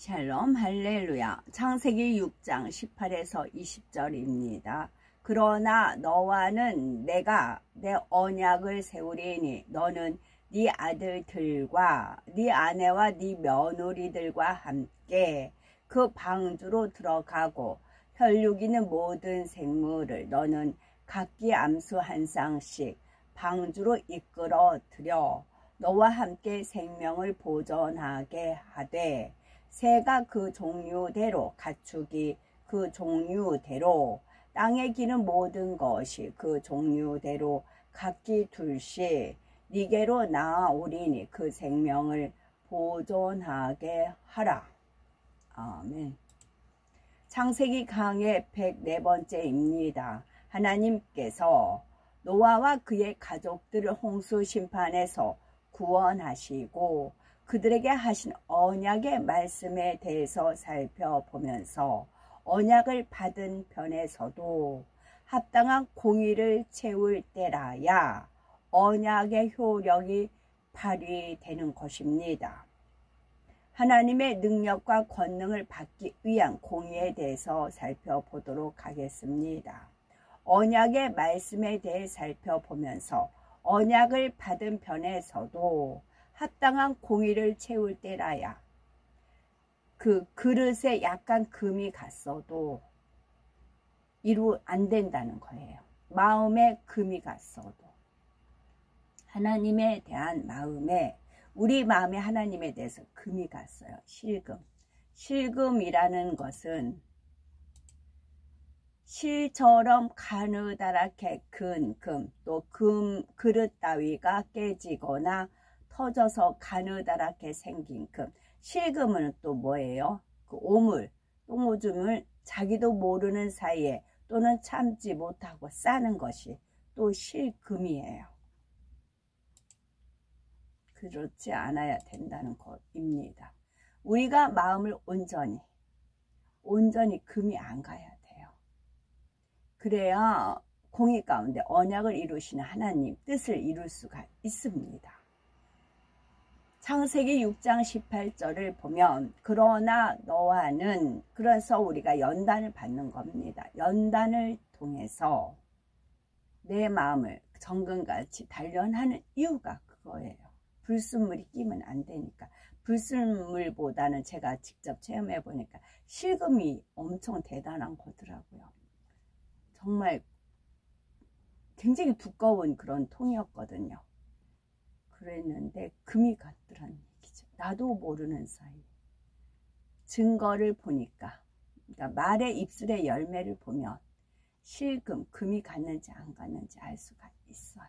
샬롬 할렐루야. 창세기 6장 18에서 20절입니다. 그러나 너와는 내가 내 언약을 세우리니 너는 네 아들들과 네 아내와 네 며느리들과 함께 그 방주로 들어가고 혈육이는 모든 생물을 너는 각기 암수 한 쌍씩 방주로 이끌어 들여 너와 함께 생명을 보존하게 하되 새가 그 종류대로 가축이 그 종류대로 땅에 기는 모든 것이 그 종류대로 각기 둘씩 네게로 나아오리니 그 생명을 보존하게 하라. 아멘. 창세기 강의 104번째입니다. 하나님께서 노아와 그의 가족들을 홍수 심판에서 구원하시고 그들에게 하신 언약의 말씀에 대해서 살펴보면서 언약을 받은 편에서도 합당한 공의를 채울 때라야 언약의 효력이 발휘되는 것입니다. 하나님의 능력과 권능을 받기 위한 공의에 대해서 살펴보도록 하겠습니다. 언약의 말씀에 대해 살펴보면서 언약을 받은 편에서도 합당한 공의를 채울 때라야 그 그릇에 약간 금이 갔어도 안 된다는 거예요. 마음에 금이 갔어도 하나님에 대한 마음에 우리 마음에 하나님에 대해서 금이 갔어요. 실금. 실금이라는 것은 실처럼 가느다랗게 큰 금, 또 그릇 따위가 깨지거나 터져서 가느다랗게 생긴 금. 실금은 또 뭐예요? 그 오물, 똥오줌을 자기도 모르는 사이에 또는 참지 못하고 싸는 것이 또 실금이에요. 그렇지 않아야 된다는 것입니다. 우리가 마음을 온전히 금이 안 가야 돼요. 그래야 공의 가운데 언약을 이루시는 하나님 뜻을 이룰 수가 있습니다. 창세기 6장 18절을 보면 그러나 너와는 그래서 우리가 연단을 받는 겁니다. 연단을 통해서 내 마음을 정금같이 단련하는 이유가 그거예요. 불순물이 끼면 안 되니까. 불순물보다는 제가 직접 체험해 보니까 실금이 엄청 대단한 거더라고요. 정말 굉장히 두꺼운 그런 통이었거든요. 그랬는데 금이 갔더라는 얘기죠. 나도 모르는 사이. 증거를 보니까, 그러니까 말의 입술의 열매를 보면 실금, 금이 갔는지 안 갔는지 알 수가 있어요.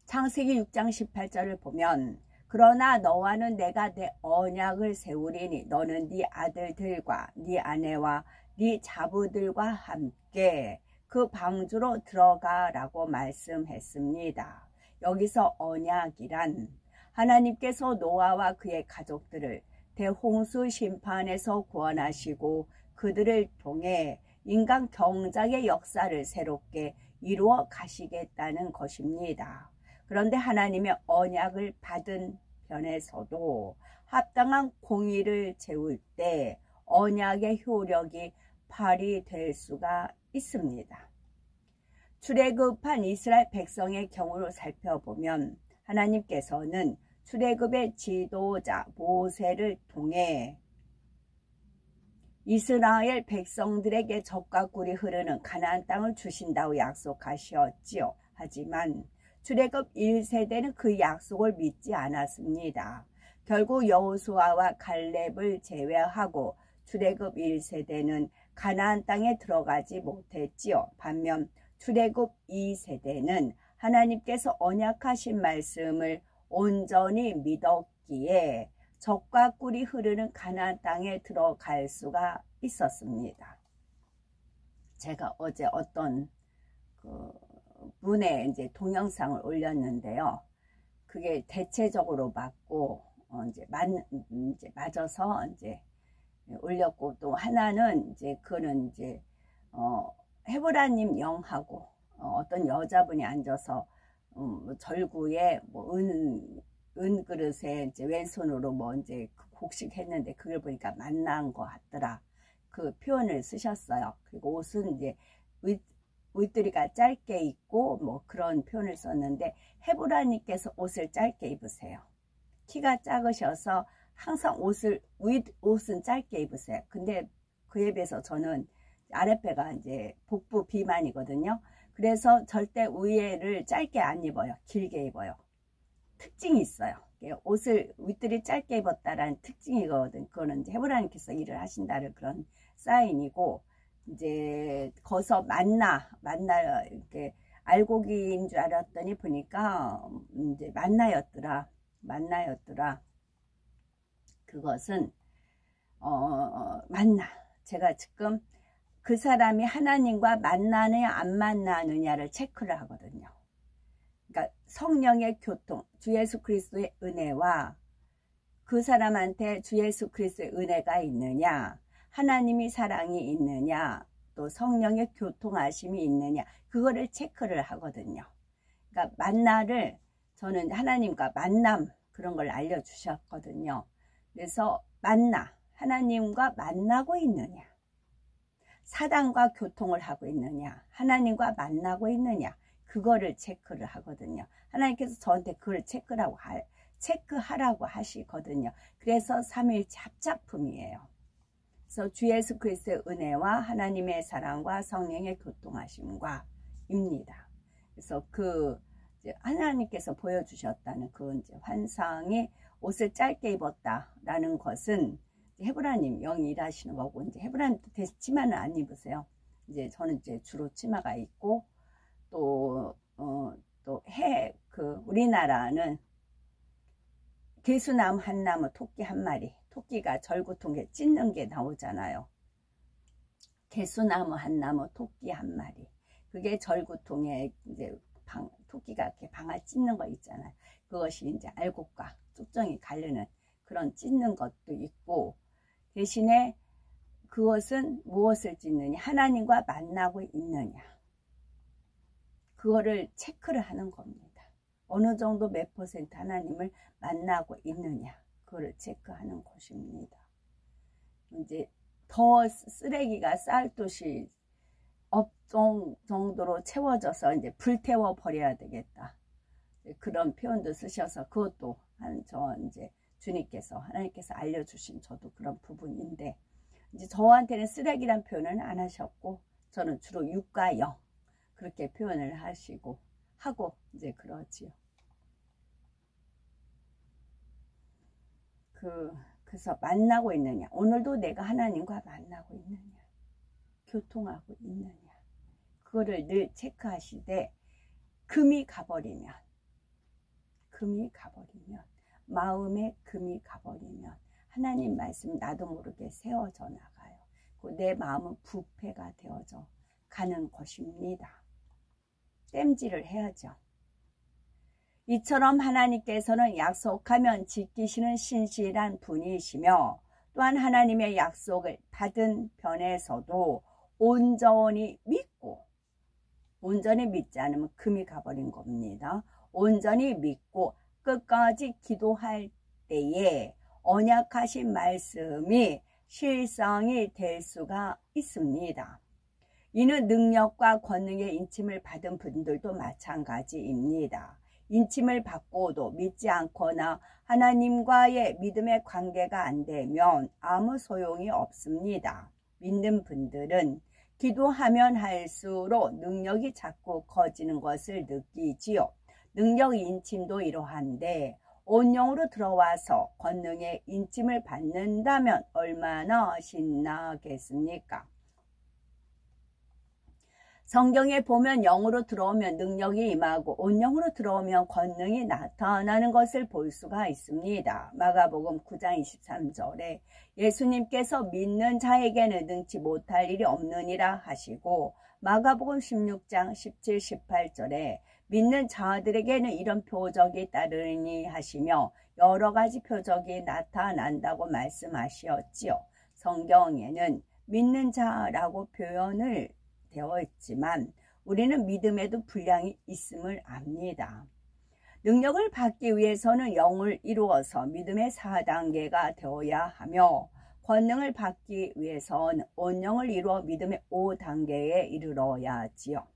창세기 6장 18절을 보면 그러나 너와는 내가 내 언약을 세우리니 너는 네 아들들과 네 아내와 네 자부들과 함께 그 방주로 들어가라고 말씀했습니다. 여기서 언약이란 하나님께서 노아와 그의 가족들을 대홍수 심판에서 구원하시고 그들을 통해 인간 경작의 역사를 새롭게 이루어 가시겠다는 것입니다. 그런데 하나님의 언약을 받은 편에서도 합당한 공의를 채울 때 언약의 효력이 발휘될 수가 있습니다. 출애굽한 이스라엘 백성의 경우를 살펴보면 하나님께서는 출애굽의 지도자 모세를 통해 이스라엘 백성들에게 젖과 꿀이 흐르는 가나안 땅을 주신다고 약속하셨지요. 하지만 출애굽 1세대는 그 약속을 믿지 않았습니다. 결국 여호수아와 갈렙을 제외하고 출애굽 1세대는 가나안 땅에 들어가지 못했지요. 반면 출애굽 2세대는 하나님께서 언약하신 말씀을 온전히 믿었기에 젖과 꿀이 흐르는 가나안 땅에 들어갈 수가 있었습니다. 제가 어제 어떤 분의 이제 동영상을 올렸는데요. 그게 대체적으로 맞고 이제 맞아서 이제 올렸고, 또 하나는 이제 그거는 이제 헤브라님 영하고 어떤 여자분이 앉아서 절구에 은그릇에 이제 왼손으로 뭐 이제 곡식했는데 그걸 보니까 만난 것 같더라. 그 표현을 쓰셨어요. 그리고 옷은 이제 윗두리가 짧게 입고 뭐 그런 표현을 썼는데, 헤브라님께서 옷을 짧게 입으세요. 키가 작으셔서 항상 옷은 짧게 입으세요. 근데 그에 비해서 저는 아랫배가 이제 복부 비만이거든요. 그래서 절대 위에를 짧게 안 입어요. 길게 입어요. 특징이 있어요. 옷을 윗들이 짧게 입었다라는 특징이거든. 그거는 이제 헤브라님께서 일을 하신다는 그런 사인이고, 이제 거기서 만나 이렇게 알고기인 줄 알았더니 보니까 이제 만나였더라. 그것은 만나. 제가 지금 그 사람이 하나님과 만나느냐 안 만나느냐를 체크를 하거든요. 그러니까 성령의 교통, 주 예수 그리스도의 은혜와 그 사람한테 주 예수 그리스도의 은혜가 있느냐, 하나님이 사랑이 있느냐, 또 성령의 교통하심이 있느냐, 그거를 체크를 하거든요. 그러니까 만나를 저는 하나님과 만남 그런 걸 알려주셨거든요. 그래서 하나님과 만나고 있느냐, 사단과 교통을 하고 있느냐, 하나님과 만나고 있느냐, 그거를 체크를 하거든요. 하나님께서 저한테 그걸 체크하라고 하시거든요. 그래서 삼위일체 합작품이에요. 그래서 주 예수 그리스도의 은혜와 하나님의 사랑과 성령의 교통하심과 입니다. 그래서 하나님께서 보여주셨다는 그 이제 환상이 옷을 짧게 입었다라는 것은 헤브라님 영이 일하시는 거고, 이제 헤브라님도 치마는 안 입으세요. 이제 저는 이제 주로 치마가 있고, 우리나라는 개수나무 한 나무, 토끼 한 마리, 토끼가 절구통에 찢는 게 나오잖아요. 개수나무 한 나무, 토끼 한 마리. 그게 절구통에 이제 토끼가 이렇게 방아 찢는 거 있잖아요. 그것이 이제 알곡과 쪽정이 가르는 그런 찢는 것도 있고, 대신에 그것은 무엇을 찢느냐, 하나님과 만나고 있느냐, 그거를 체크를 하는 겁니다. 어느 정도 몇 퍼센트 하나님을 만나고 있느냐, 그거를 체크하는 것입니다. 이제 더 쓰레기가 쌀듯이 업종 정도로 채워져서 이제 불태워 버려야 되겠다, 그런 표현도 쓰셔서, 그것도 이제 하나님께서 알려주신 저도 그런 부분인데, 이제 저한테는 쓰레기란 표현은 안 하셨고, 저는 주로 육과 영 그렇게 표현을 하고 이제 그러지요. 그래서 만나고 있느냐, 오늘도 내가 하나님과 만나고 있느냐, 교통하고 있느냐, 그거를 늘 체크하시되, 금이 가버리면 마음에 금이 가버리면 하나님 말씀 나도 모르게 세워져 나가요. 내 마음은 부패가 되어져 가는 것입니다. 땜질을 해야죠. 이처럼 하나님께서는 약속하면 지키시는 신실한 분이시며, 또한 하나님의 약속을 받은 편에서도 온전히 믿지 않으면 금이 가버린 겁니다. 온전히 믿고 끝까지 기도할 때에 언약하신 말씀이 실상이 될 수가 있습니다. 이는 능력과 권능의 인침을 받은 분들도 마찬가지입니다. 인침을 받고도 믿지 않거나 하나님과의 믿음의 관계가 안 되면 아무 소용이 없습니다. 믿는 분들은 기도하면 할수록 능력이 자꾸 커지는 것을 느끼지요. 능력 인침도 이러한데 온 영으로 들어와서 권능의 인침을 받는다면 얼마나 신나겠습니까? 성경에 보면 영으로 들어오면 능력이 임하고 온 영으로 들어오면 권능이 나타나는 것을 볼 수가 있습니다. 마가복음 9장 23절에 예수님께서 믿는 자에게는 능치 못할 일이 없느니라 하시고, 마가복음 16장 17, 18절에 믿는 자들에게는 이런 표적이 따르니 하시며 여러 가지 표적이 나타난다고 말씀하셨지요. 성경에는 믿는 자라고 표현을 되어 있지만 우리는 믿음에도 분량이 있음을 압니다. 능력을 받기 위해서는 영을 이루어서 믿음의 4단계가 되어야 하며 권능을 받기 위해서는 온영을 이루어 믿음의 5단계에 이르러야지요.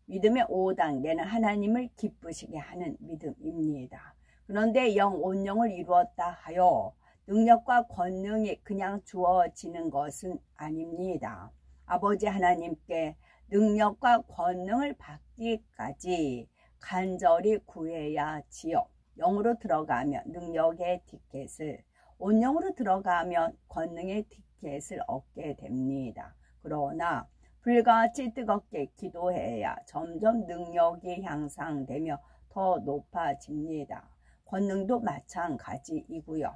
믿음의 5단계는 하나님을 기쁘시게 하는 믿음입니다. 그런데 온영을 이루었다 하여 능력과 권능이 그냥 주어지는 것은 아닙니다. 아버지 하나님께 능력과 권능을 받기까지 간절히 구해야지요. 영으로 들어가면 능력의 티켓을, 온영으로 들어가면 권능의 티켓을 얻게 됩니다. 그러나 불같이 뜨겁게 기도해야 점점 능력이 향상되며 더 높아집니다. 권능도 마찬가지이고요.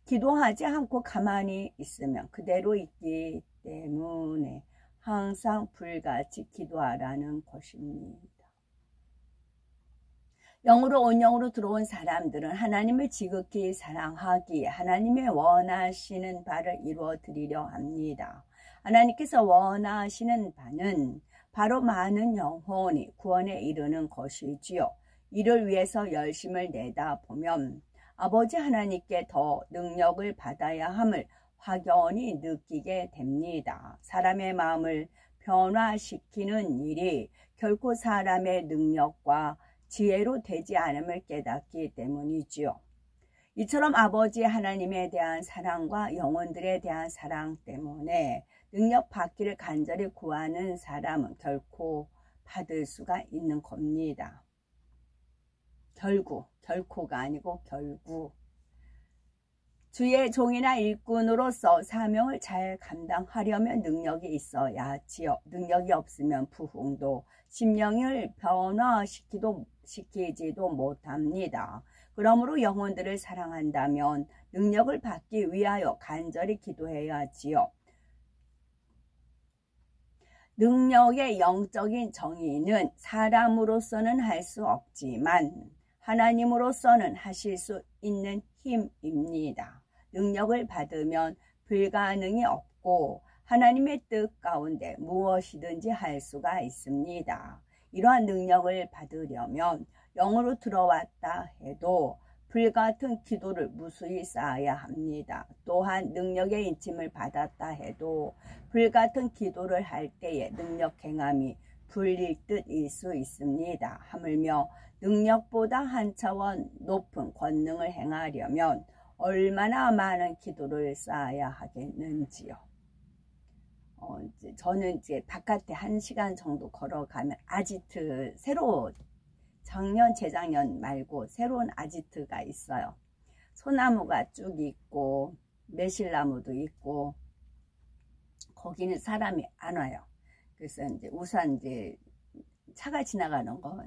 기도하지 않고 가만히 있으면 그대로 있기 때문에 항상 불같이 기도하라는 것입니다. 영으로 온영으로 들어온 사람들은 하나님을 지극히 사랑하기에 하나님의 원하시는 바를 이루어 드리려 합니다. 하나님께서 원하시는 바는 바로 많은 영혼이 구원에 이르는 것이지요. 이를 위해서 열심을 내다 보면 아버지 하나님께 더 능력을 받아야 함을 확연히 느끼게 됩니다. 사람의 마음을 변화시키는 일이 결코 사람의 능력과 지혜로 되지 않음을 깨닫기 때문이지요. 이처럼 아버지 하나님에 대한 사랑과 영혼들에 대한 사랑 때문에 능력 받기를 간절히 구하는 사람은 결코 받을 수가 있는 겁니다. 결코가 아니고 결국 주의 종이나 일꾼으로서 사명을 잘 감당하려면 능력이 있어야지요. 능력이 없으면 부흥도 심령을 변화시키지도 못합니다. 그러므로 영혼들을 사랑한다면 능력을 받기 위하여 간절히 기도해야지요. 능력의 영적인 정의는 사람으로서는 할 수 없지만 하나님으로서는 하실 수 있는 힘입니다. 능력을 받으면 불가능이 없고 하나님의 뜻 가운데 무엇이든지 할 수가 있습니다. 이러한 능력을 받으려면 영으로 들어왔다 해도 불같은 기도를 무수히 쌓아야 합니다. 또한 능력의 인침을 받았다 해도 불같은 기도를 할 때에 능력 행함이 불릴 듯일 수 있습니다. 하물며 능력보다 한 차원 높은 권능을 행하려면 얼마나 많은 기도를 쌓아야 하겠는지요. 저는 이제 바깥에 1시간 정도 걸어가면 아지트, 작년, 재작년 말고 새로운 아지트가 있어요. 소나무가 쭉 있고 매실나무도 있고 거기는 사람이 안 와요. 그래서 이제 우산 차가 지나가는 거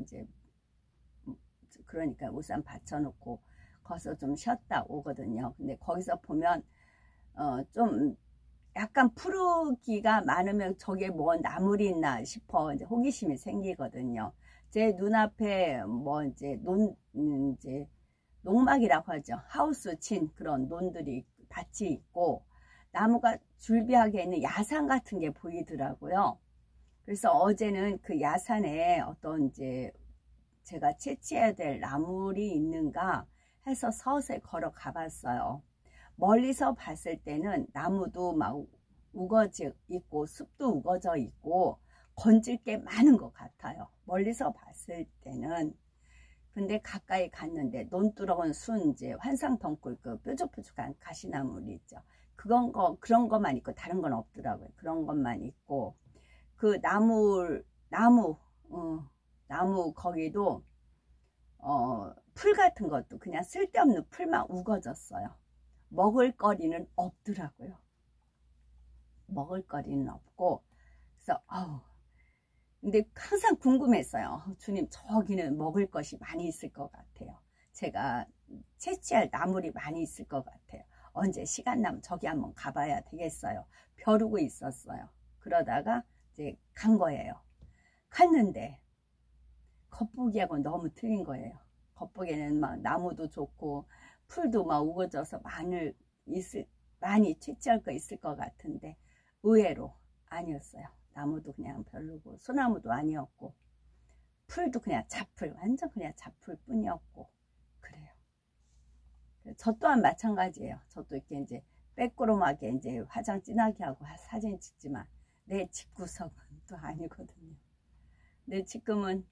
그러니까 우산 받쳐놓고 거기서 좀 쉬었다 오거든요. 근데 거기서 보면 좀 약간 푸르기가 많으면 저게 뭐 나물이 있나 싶어 호기심이 생기거든요. 제 눈앞에 농막이라고 하죠. 하우스 친 그런 논들이 밭이 있고 나무가 줄비하게 있는 야산 같은 게 보이더라고요. 그래서 어제는 그 야산에 어떤 제가 채취해야 될 나물이 있는가 해서 서서히 걸어가 봤어요. 멀리서 봤을 때는 나무도 막 우거져 있고 숲도 우거져 있고 건질 게 많은 것 같아요. 멀리서 봤을 때는. 근데 가까이 갔는데 논두렁은 순 환상덩굴 그 뾰족뾰족한 가시나물 있죠. 그런 것만 있고 다른 건 없더라고요. 그런 것만 있고 그 나무 거기도 풀 같은 것도 그냥 쓸데없는 풀만 우거졌어요. 먹을거리는 없더라고요. 먹을거리는 없고 그래서 근데 항상 궁금했어요. 주님, 저기는 먹을 것이 많이 있을 것 같아요. 제가 채취할 나물이 많이 있을 것 같아요. 언제 시간 나면 저기 한번 가봐야 되겠어요. 벼르고 있었어요. 그러다가 이제 간 거예요. 갔는데 겉보기하고 너무 틀린 거예요. 겉보기에는 막 나무도 좋고 풀도 막 우거져서 많이 채취할 거 있을 것 같은데 의외로 아니었어요. 나무도 그냥 별로고 소나무도 아니었고 풀도 그냥 잡풀, 완전 그냥 잡풀 뿐이었고 그래요. 저 또한 마찬가지예요. 저도 이렇게 이제 빼꼬름하게 이제 화장 진하게 하고 사진 찍지만 내 집구석은 또 아니거든요. 근데 지금은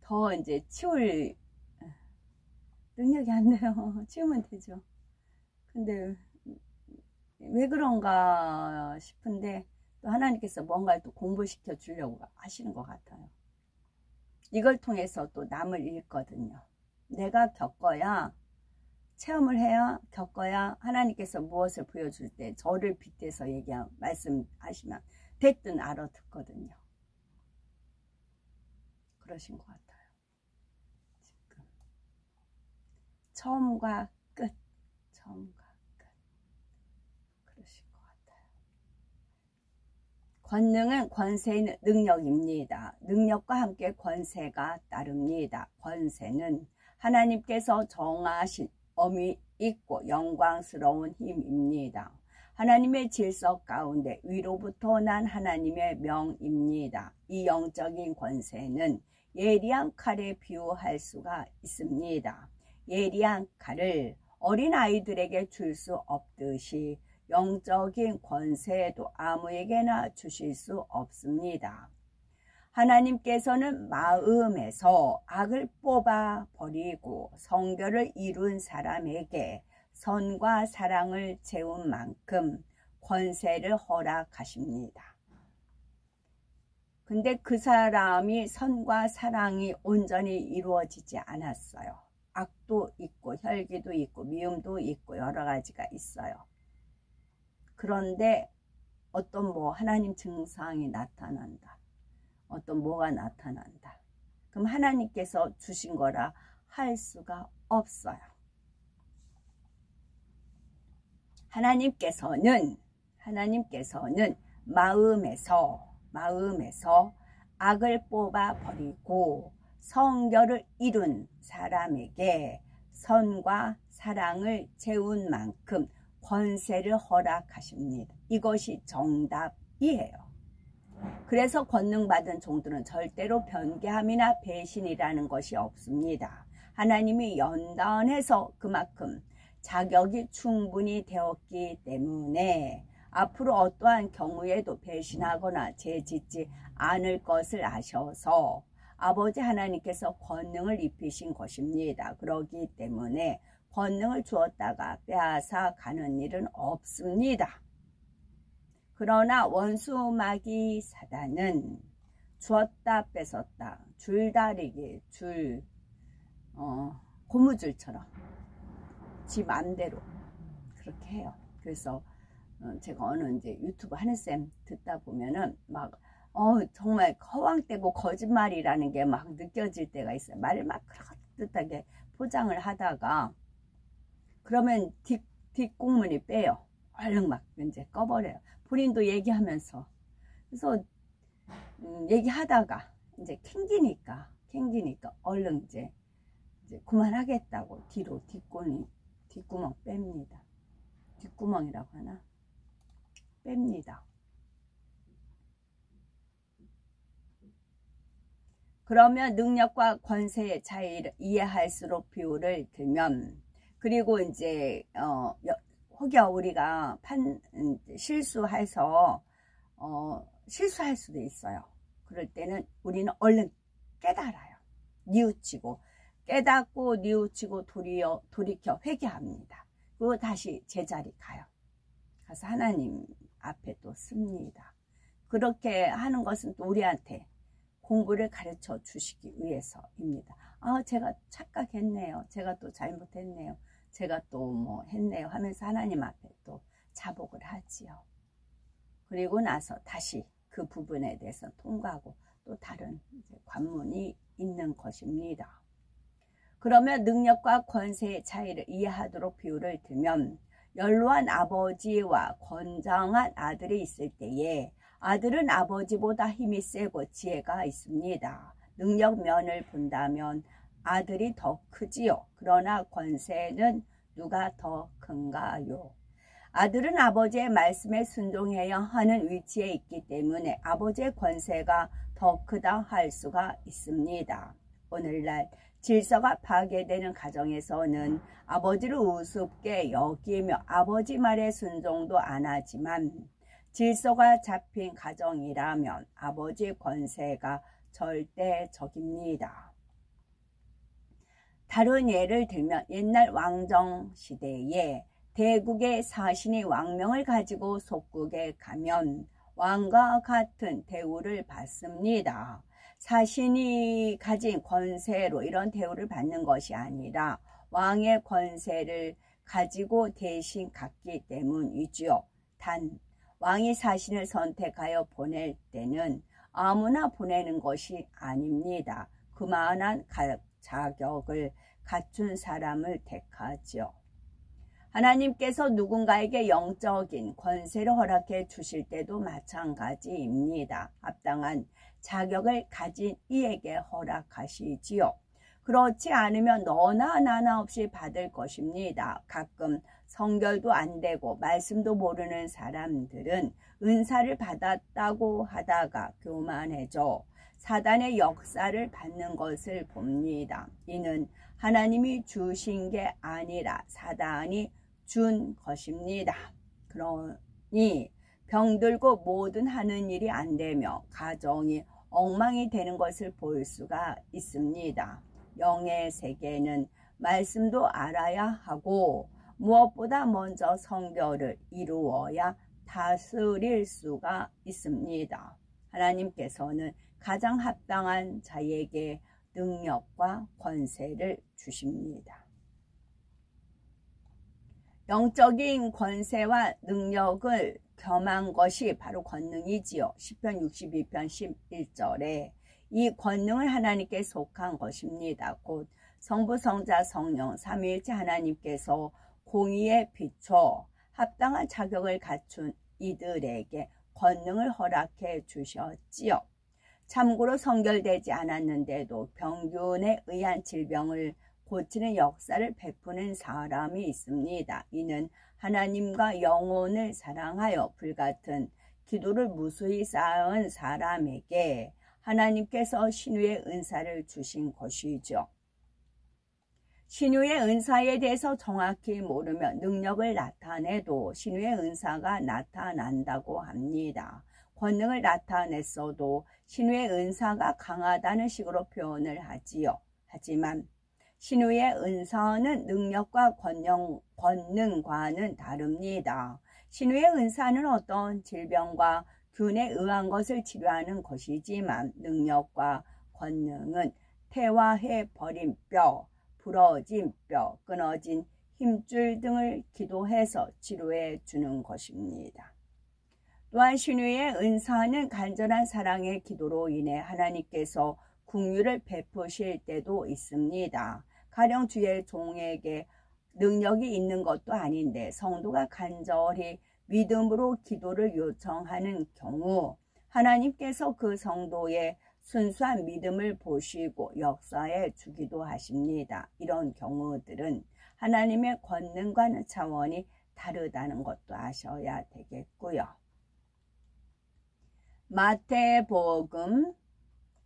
더 이제 치울 능력이 안 돼요. 치우면 되죠. 근데 왜 그런가 싶은데 또 하나님께서 뭔가를 또 공부시켜 주려고 하시는 것 같아요. 이걸 통해서 또 남을 읽거든요. 내가 겪어야, 체험을 해야, 겪어야 하나님께서 무엇을 보여줄 때 저를 빗대서 말씀하시면 됐든 알아듣거든요. 그러신 것 같아요. 지금 처음과 끝, 처음과 끝 그러신 것 같아요. 권능은 권세의 능력입니다. 능력과 함께 권세가 따릅니다. 권세는 하나님께서 정하신 엄이 있고 영광스러운 힘입니다. 하나님의 질서 가운데 위로부터 난 하나님의 명입니다. 이 영적인 권세는 예리한 칼에 비유할 수가 있습니다. 예리한 칼을 어린아이들에게 줄 수 없듯이 영적인 권세도 아무에게나 주실 수 없습니다. 하나님께서는 마음에서 악을 뽑아 버리고 성결을 이룬 사람에게 선과 사랑을 채운 만큼 권세를 허락하십니다. 근데 그 사람이 선과 사랑이 온전히 이루어지지 않았어요. 악도 있고 혈기도 있고 미움도 있고 여러 가지가 있어요. 그런데 어떤 하나님 증상이 나타난다. 어떤 뭐가 나타난다. 그럼 하나님께서 주신 거라 할 수가 없어요. 하나님께서는 마음에서 악을 뽑아 버리고 성결을 이룬 사람에게 선과 사랑을 채운 만큼 권세를 허락하십니다. 이것이 정답이에요. 그래서 권능받은 종들은 절대로 변개함이나 배신이라는 것이 없습니다. 하나님이 연단해서 그만큼 자격이 충분히 되었기 때문에 앞으로 어떠한 경우에도 배신하거나 죄짓지 않을 것을 아셔서 아버지 하나님께서 권능을 입히신 것입니다. 그렇기 때문에 권능을 주었다가 빼앗아 가는 일은 없습니다. 그러나 원수 마귀 사단은 주었다 뺏었다 줄다리기 고무줄처럼 지 맘대로 그렇게 해요. 그래서 제가 어느 이제 유튜브 하는 쌤 듣다 보면은 막 정말 허황되고 거짓말이라는 게 막 느껴질 때가 있어요. 말을 막 그럴듯하게 포장을 하다가 그러면 뒷공문이 빼요. 얼른 막 이제 꺼버려요. 본인도 얘기하면서. 그래서 얘기하다가 이제 캥기니까 얼른 이제 그만하겠다고 뒤로 뒷구멍 뺍니다. 뒷구멍이라고 하나? 뺍니다. 그러면 능력과 권세의 차이를 이해할수록 비유를 들면, 그리고 이제 혹여 우리가 실수해서 실수할 수도 있어요. 그럴 때는 우리는 얼른 깨달아요. 뉘우치고 깨닫고 뉘우치고 돌이켜 회개합니다. 그리고 다시 제자리 가요. 가서 하나님 앞에 또 씁니다. 그렇게 하는 것은 또 우리한테 공부를 가르쳐 주시기 위해서입니다. 제가 착각했네요. 제가 또 잘못했네요. 제가 또 했네요 하면서 하나님 앞에 또 자복을 하지요. 그리고 나서 다시 그 부분에 대해서 통과하고 또 다른 관문이 있는 것입니다. 그러면 능력과 권세의 차이를 이해하도록 비유를 들면, 연로한 아버지와 건장한 아들이 있을 때에 아들은 아버지보다 힘이 세고 지혜가 있습니다. 능력 면을 본다면 아들이 더 크지요. 그러나 권세는 누가 더 큰가요? 아들은 아버지의 말씀에 순종해야 하는 위치에 있기 때문에 아버지의 권세가 더 크다 할 수가 있습니다. 오늘날 질서가 파괴되는 가정에서는 아버지를 우습게 여기며 아버지 말에 순종도 안 하지만 질서가 잡힌 가정이라면 아버지의 권세가 절대적입니다. 다른 예를 들면 옛날 왕정 시대에 대국의 사신이 왕명을 가지고 속국에 가면 왕과 같은 대우를 받습니다. 사신이 가진 권세로 이런 대우를 받는 것이 아니라 왕의 권세를 가지고 대신 갔기 때문이지요. 단 왕이 사신을 선택하여 보낼 때는 아무나 보내는 것이 아닙니다. 그만한 자격을 갖춘 사람을 택하죠. 하나님께서 누군가에게 영적인 권세를 허락해 주실 때도 마찬가지입니다. 합당한 자격을 가진 이에게 허락하시지요. 그렇지 않으면 너나 나나 없이 받을 것입니다. 가끔 성결도 안 되고 말씀도 모르는 사람들은 은사를 받았다고 하다가 교만해져 사단의 역사를 받는 것을 봅니다. 이는 하나님이 주신 게 아니라 사단이 준 것입니다. 그러니 병들고 뭐든 하는 일이 안 되며 가정이 엉망이 되는 것을 볼 수가 있습니다. 영의 세계는 말씀도 알아야 하고 무엇보다 먼저 성결을 이루어야 다스릴 수가 있습니다. 하나님께서는 가장 합당한 자에게 능력과 권세를 주십니다. 영적인 권세와 능력을 겸한 것이 바로 권능이지요. 시편 62편 11절에 이 권능을 하나님께 속한 것입니다. 곧 성부, 성자, 성령 삼위일체 하나님께서 공의에 비춰 합당한 자격을 갖춘 이들에게 권능을 허락해 주셨지요. 참고로 성결되지 않았는데도 병균에 의한 질병을 고치는 역사를 베푸는 사람이 있습니다. 이는 하나님과 영혼을 사랑하여 불같은 기도를 무수히 쌓은 사람에게 하나님께서 신유의 은사를 주신 것이죠. 신유의 은사에 대해서 정확히 모르면 능력을 나타내도 신유의 은사가 나타난다고 합니다. 권능을 나타냈어도 신유의 은사가 강하다는 식으로 표현을 하지요. 하지만 신유의 은사는 능력과 권능과는 다릅니다. 신유의 은사는 어떤 질병과 균에 의한 것을 치료하는 것이지만 능력과 권능은 퇴화해버린 뼈, 부러진 뼈, 끊어진 힘줄 등을 기도해서 치료해 주는 것입니다. 또한 신유의 은사는 간절한 사랑의 기도로 인해 하나님께서 긍휼을 베푸실 때도 있습니다. 가령 주의 종에게 능력이 있는 것도 아닌데 성도가 간절히 믿음으로 기도를 요청하는 경우 하나님께서 그 성도의 순수한 믿음을 보시고 역사해 주기도 하십니다. 이런 경우들은 하나님의 권능과는 차원이 다르다는 것도 아셔야 되겠고요. 마태복음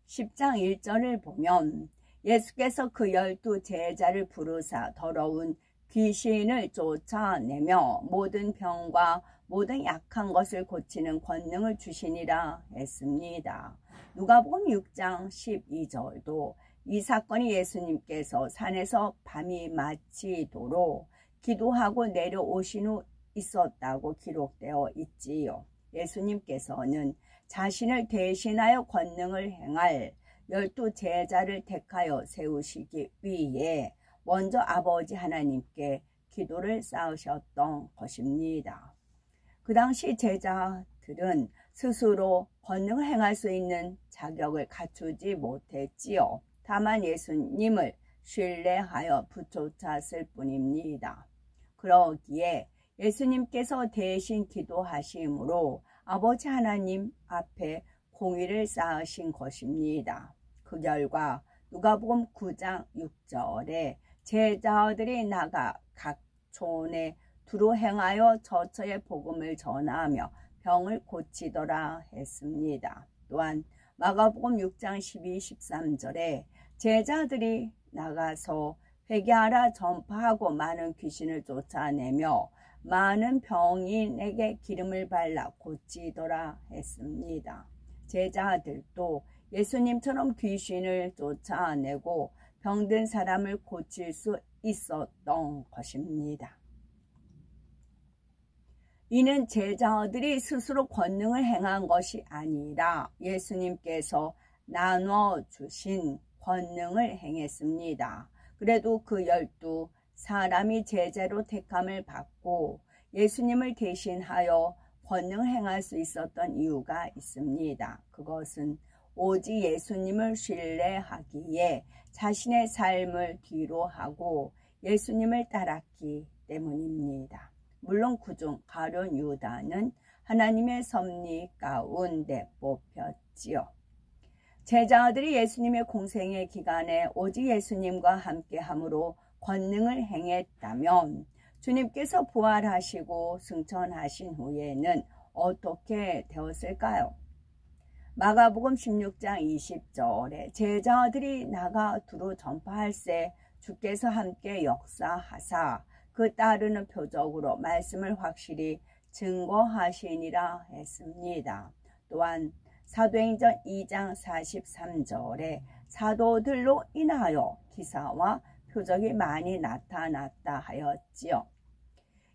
10장 1절을 보면 예수께서 그 12 제자를 부르사 더러운 귀신을 쫓아내며 모든 병과 모든 약한 것을 고치는 권능을 주시니라 했습니다. 누가복음 6장 12절도 이 사건이 예수님께서 산에서 밤이 마치도록 기도하고 내려오신 후 있었다고 기록되어 있지요. 예수님께서는 자신을 대신하여 권능을 행할 12 제자를 택하여 세우시기 위해 먼저 아버지 하나님께 기도를 쌓으셨던 것입니다. 그 당시 제자들은 스스로 권능을 행할 수 있는 자격을 갖추지 못했지요. 다만 예수님을 신뢰하여 부쫓았을 뿐입니다. 그러기에 예수님께서 대신 기도하심으로 아버지 하나님 앞에 공의를 쌓으신 것입니다. 그 결과 누가복음 9장 6절에 제자들이 나가 각 촌에 두루 행하여 저처의 복음을 전하며 병을 고치더라 했습니다. 또한 마가복음 6장 12, 13절에 제자들이 나가서 회개하라 전파하고 많은 귀신을 쫓아내며 많은 병인에게 기름을 발라 고치더라 했습니다. 제자들도 예수님처럼 귀신을 쫓아내고 병든 사람을 고칠 수 있었던 것입니다. 이는 제자들이 스스로 권능을 행한 것이 아니라 예수님께서 나눠주신 권능을 행했습니다. 그래도 그 12 사람이 제자로 택함을 받고 예수님을 대신하여 권능을 행할 수 있었던 이유가 있습니다. 그것은 오직 예수님을 신뢰하기에 자신의 삶을 뒤로 하고 예수님을 따랐기 때문입니다. 물론 그중 가룟 유다는 하나님의 섭리 가운데 뽑혔지요. 제자들이 예수님의 공생의 기간에 오직 예수님과 함께함으로 권능을 행했다면 주님께서 부활하시고 승천하신 후에는 어떻게 되었을까요? 마가복음 16장 20절에 제자들이 나가 두루 전파할세 주께서 함께 역사하사 그 따르는 표적으로 말씀을 확실히 증거하시니라 했습니다. 또한 사도행전 2장 43절에 사도들로 인하여 기사와 표적이 많이 나타났다 하였지요.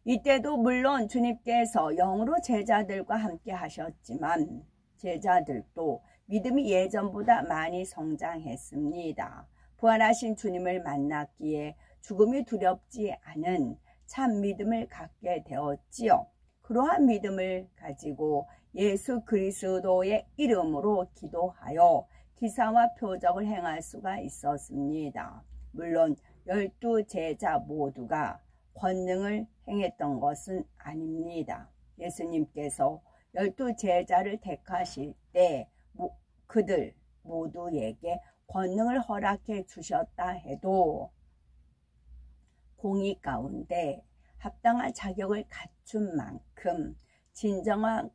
이때도 물론 주님께서 영으로 제자들과 함께 하셨지만 제자들도 믿음이 예전보다 많이 성장했습니다. 부활하신 주님을 만났기에 죽음이 두렵지 않은 참 믿음을 갖게 되었지요. 그러한 믿음을 가지고 예수 그리스도의 이름으로 기도하여 기사와 표적을 행할 수가 있었습니다. 물론 12 제자 모두가 권능을 행했던 것은 아닙니다. 예수님께서 12 제자를 택하실 때 그들 모두에게 권능을 허락해 주셨다 해도 공의 가운데 합당한 자격을 갖춘 만큼 진정한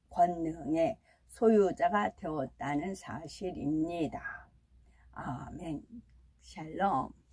권능의 소유자가 되었다는 사실입니다. 아멘. 샬롬.